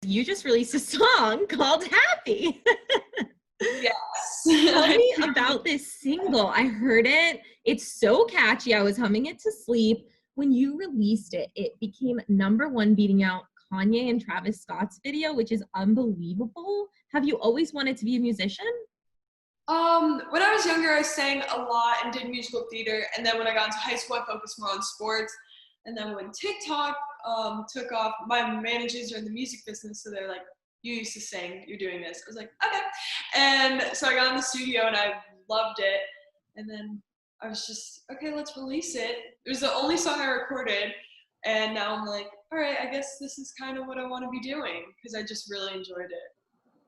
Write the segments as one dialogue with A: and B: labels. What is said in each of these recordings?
A: you just released a song called Happy.
B: Yes.
A: Tell me about this single. I heard it. It's so catchy. I was humming it to sleep. When you released it, it became #1, beating out Kanye and Travis Scott's video, which is unbelievable. Have you always wanted to be a musician?
B: When I was younger, I sang a lot and did musical theater. And then when I got into high school, I focused more on sports. And then when TikTok took off, my managers are in the music business, so they're like, you used to sing, you're doing this. I was like, okay. And so I got in the studio and I loved it. And then I was just, okay, let's release it. It was the only song I recorded. And now I'm like, all right, I guess this is kind of what I want to be doing, because I just really enjoyed it.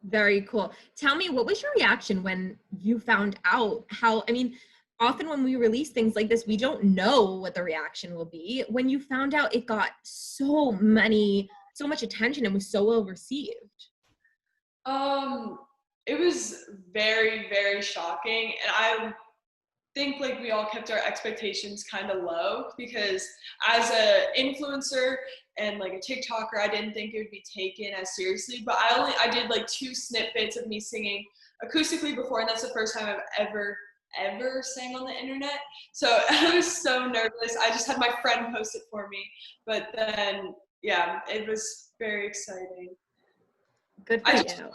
A: Very cool. Tell me, what was your reaction when you found out how, I mean, often when we release things like this, we don't know what the reaction will be. When you found out it got so much attention and was so well received?
B: It was very, very shocking. And I think like we all kept our expectations kind of low, because as a influencer and like a TikToker, I didn't think it would be taken as seriously. But I did like 2 snippets of me singing acoustically before, and that's the first time I've ever sang on the internet. So I was so nervous. I just had my friend post it for me. But then, yeah, it was very exciting.
A: Good for you.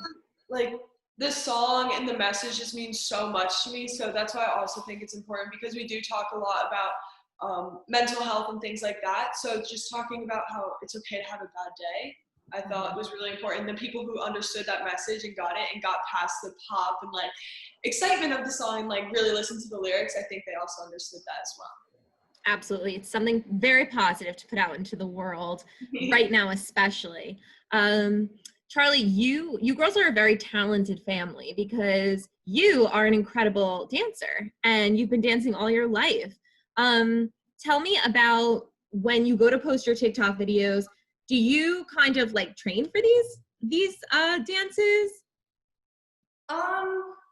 B: Like, the song and the message just means so much to me. So that's why I also think it's important, because we do talk a lot about mental health and things like that. So just talking about how it's okay to have a bad day, I thought was really important. The people who understood that message and got it and got past the pop and like excitement of the song and like really listened to the lyrics, I think they also understood that as well.
A: Absolutely. It's something very positive to put out into the world right now, especially. Charli, you girls are a very talented family, because you are an incredible dancer and you've been dancing all your life. Tell me about when you go to post your TikTok videos, do you kind of like train for these dances?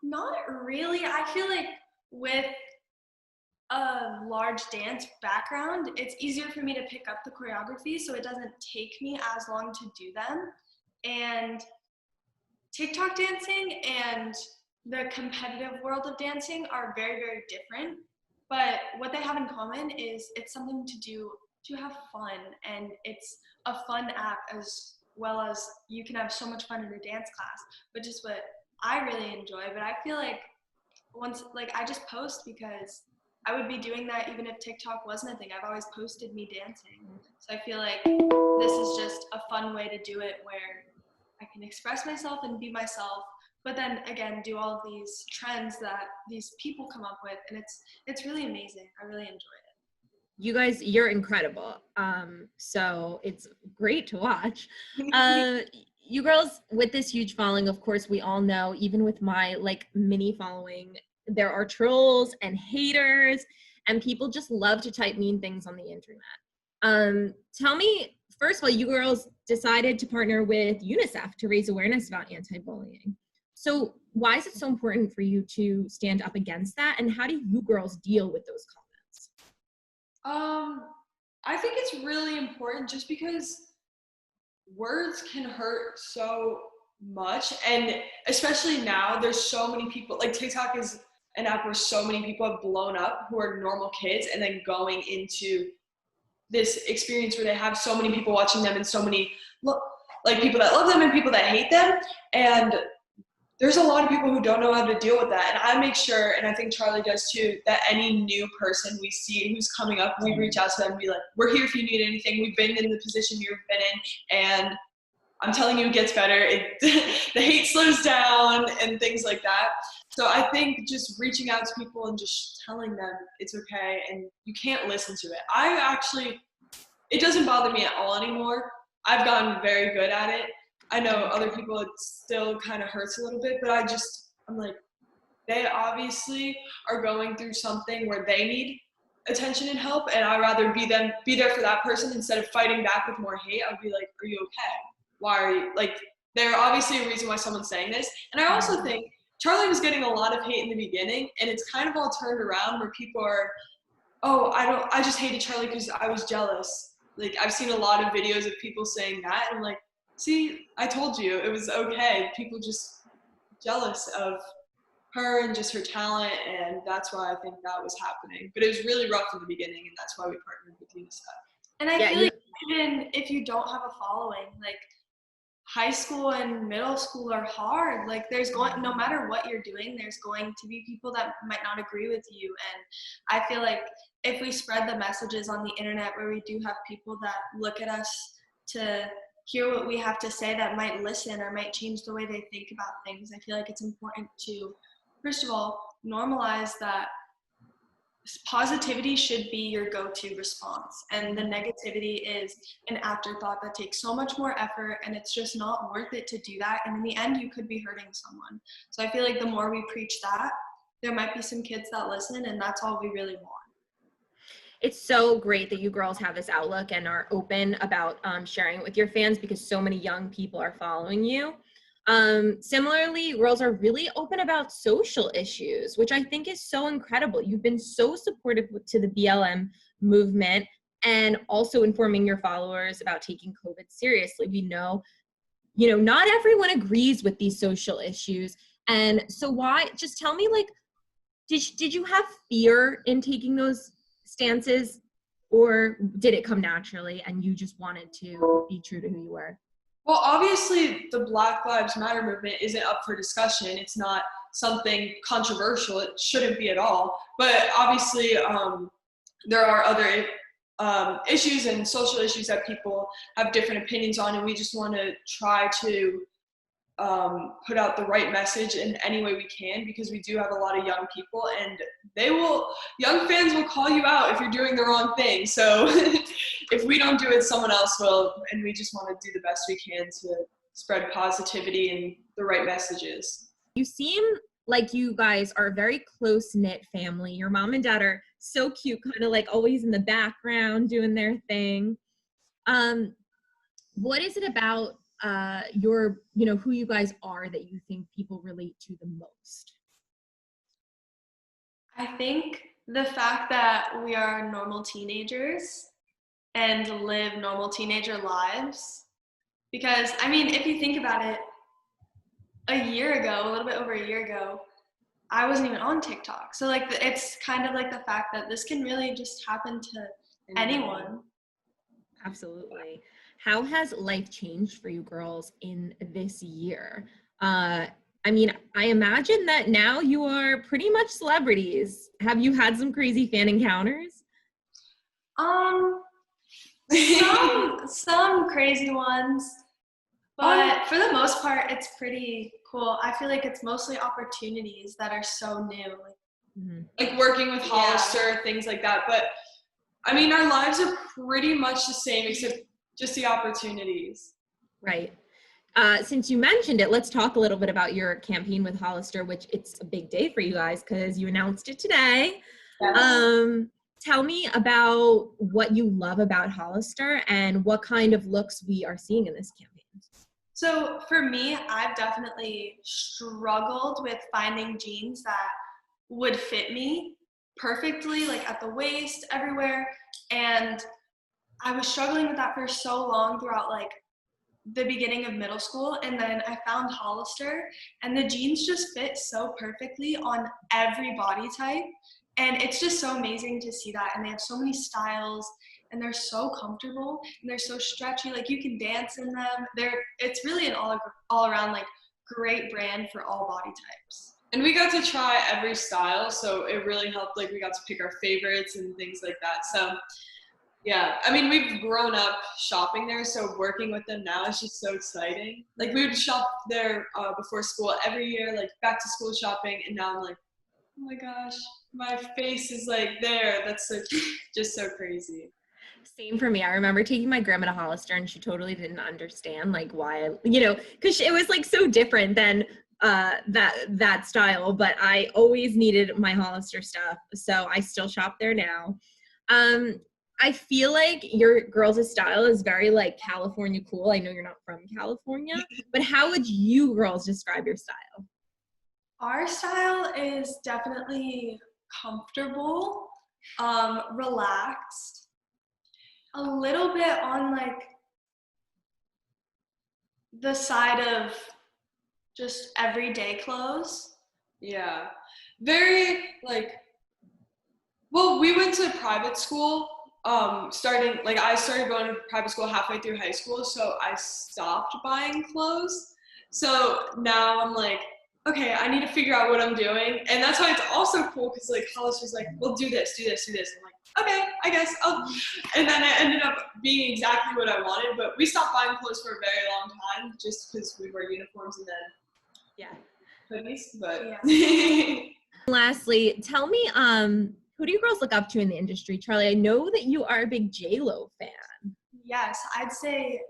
C: Not really. I feel like with a large dance background, it's easier for me to pick up the choreography, so it doesn't take me as long to do them. And TikTok dancing and the competitive world of dancing are very, very different. But what they have in common is it's something to do to have fun, and it's a fun app, as well as you can have so much fun in a dance class, which is what I really enjoy. But I feel like I just post because I would be doing that even if TikTok wasn't a thing. I've always posted me dancing. So I feel like this is just a fun way to do it, where I can express myself and be myself, but then again, do all of these trends that these people come up with. And it's really amazing. I really enjoy it.
A: You guys, you're incredible. So it's great to watch. You girls with this huge following, of course, we all know, even with my like mini following, there are trolls and haters, and people just love to type mean things on the internet. Tell me, first of all, you girls decided to partner with UNICEF to raise awareness about anti-bullying. So why is it so important for you to stand up against that? And how do you girls deal with those comments?
B: I think it's really important, just because words can hurt so much. And especially now, there's so many people, like TikTok is an app where so many people have blown up who are normal kids, and then going into this experience where they have so many people watching them, and so many like people that love them and people that hate them. And there's a lot of people who don't know how to deal with that. And I make sure, and I think Charli does too, that any new person we see who's coming up, we reach out to them and be like, we're here if you need anything. We've been in the position you've been in, and I'm telling you, it gets better. The hate slows down and things like that. So I think just reaching out to people and just telling them it's okay and you can't listen to it. It doesn't bother me at all anymore. I've gotten very good at it. I know other people, it still kind of hurts a little bit, but I'm like, they obviously are going through something where they need attention and help, and I'd rather be there for that person instead of fighting back with more hate. I'd be like, are you okay? Why are you, like, there's obviously a reason why someone's saying this. And I also think Charli was getting a lot of hate in the beginning, and it's kind of all turned around where people are, I just hated Charli because I was jealous. Like, I've seen a lot of videos of people saying that, and I'm like, See, I told you it was okay. People just jealous of her and just her talent, and that's why I think that was happening. But it was really rough in the beginning, and that's why we partnered with UNICEF.
C: And I
A: Yeah,
C: feel like even if you don't have a following, like high school and middle school are hard. Like no matter what you're doing, there's going to be people that might not agree with you. And I feel like if we spread the messages on the internet where we do have people that look at us to hear what we have to say, that might listen or might change the way they think about things, I feel like it's important to, first of all, normalize that positivity should be your go-to response, and the negativity is an afterthought that takes so much more effort, and it's just not worth it to do that, and in the end you could be hurting someone. So I feel like the more we preach that, there might be some kids that listen, and that's all we really want.
A: It's so great that you girls have this outlook and are open about sharing it with your fans, because so many young people are following you. Similarly, girls are really open about social issues, which I think is so incredible. You've been so supportive to the BLM movement, and also informing your followers about taking COVID seriously. We know, not everyone agrees with these social issues. And so just tell me, like, did you have fear in taking those stances, or did it come naturally and you just wanted to be true to who you were?
B: Well, obviously, the Black Lives Matter movement isn't up for discussion. It's not something controversial. It shouldn't be at all. But obviously, there are other issues and social issues that people have different opinions on, and we just want to try to put out the right message in any way we can, because we do have a lot of young people, and young fans will call you out if you're doing the wrong thing. So if we don't do it, someone else will, and we just want to do the best we can to spread positivity and the right messages.
A: You seem like you guys are a very close-knit family. Your mom and dad are so cute, kind of like always in the background doing their thing. What is it about who you guys are that you think people relate to the most?
C: I think the fact that we are normal teenagers and live normal teenager lives. Because, I mean, if you think about it, a little bit over a year ago, I wasn't even on TikTok. So, like, it's kind of like the fact that this can really just happen to anyone.
A: Absolutely. How has life changed for you girls in this year? I mean, I imagine that now you are pretty much celebrities. Have you had some crazy fan encounters?
C: Some crazy ones, but for the most part, it's pretty cool. I feel like it's mostly opportunities that are so new.
B: Like working with Hollister, things like that. But I mean, our lives are pretty much the same, except just the opportunities.
A: Right. Since you mentioned it, let's talk a little bit about your campaign with Hollister, which it's a big day for you guys because you announced it today. Yes. Tell me about what you love about Hollister and what kind of looks we are seeing in this campaign.
C: So for me, I've definitely struggled with finding jeans that would fit me perfectly, like at the waist, everywhere. And I was struggling with that for so long throughout like the beginning of middle school, and then I found Hollister, and the jeans just fit so perfectly on every body type, and it's just so amazing to see that. And they have so many styles, and they're so comfortable, and they're so stretchy, like you can dance in them. It's really an all around like great brand for all body types.
B: And we got to try every style, so it really helped. Like we got to pick our favorites and things like that. So yeah, I mean, we've grown up shopping there, so working with them now is just so exciting. Like we would shop there before school every year, like back to school shopping, and now I'm like, oh my gosh, my face is like there. That's just so crazy.
A: Same for me. I remember taking my grandma to Hollister, and she totally didn't understand like why, because it was like so different than that style. But I always needed my Hollister stuff, so I still shop there now. I feel like your girls' style is very like California cool. I know you're not from California, but how would you girls describe your style?
C: Our style is definitely comfortable, relaxed, a little bit on like the side of just everyday clothes.
B: Yeah. Very, like, well, we went to private school, I started going to private school halfway through high school, so I stopped buying clothes. So now I'm like, okay, I need to figure out what I'm doing. And that's why it's also cool, because like Hollister's like, well, do this, do this, do this. I'm like, okay, I guess I'll. And then it ended up being exactly what I wanted, but we stopped buying clothes for a very long time just because we wear uniforms and then hoodies, but.
C: Yeah.
A: Lastly, tell me, who do you girls look up to in the industry? Charli, I know that you are a big J-Lo fan.
C: Yes, I'd say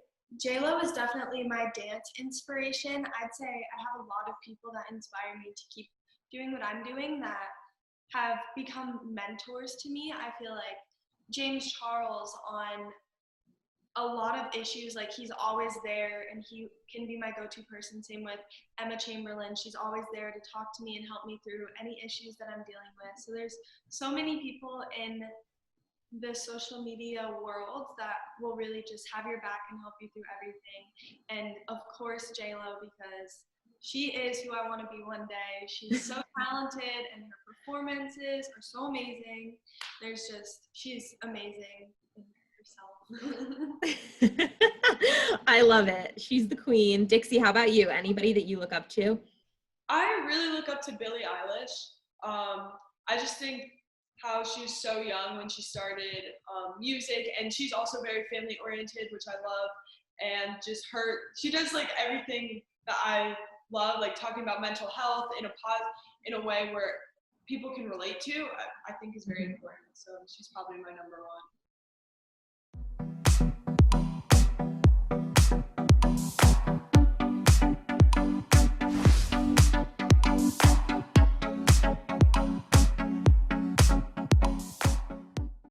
C: J-Lo is definitely my dance inspiration. I'd say I have a lot of people that inspire me to keep doing what I'm doing that have become mentors to me. I feel like James Charles on a lot of issues, like he's always there and he can be my go-to person. Same with Emma Chamberlain. She's always there to talk to me and help me through any issues that I'm dealing with. So there's so many people in the social media world that will really just have your back and help you through everything. And of course, J-Lo, because she is who I want to be one day. She's so talented and her performances are so amazing. She's amazing in herself.
A: I love it. She's the queen. Dixie, how about you? Anybody that you look up to?
B: I really look up to Billie Eilish. I just think how she was so young when she started music, and she's also very family oriented, which I love. And just she does like everything that I love, like talking about mental health in a way where people can relate to. I think is very important. So she's probably my number one.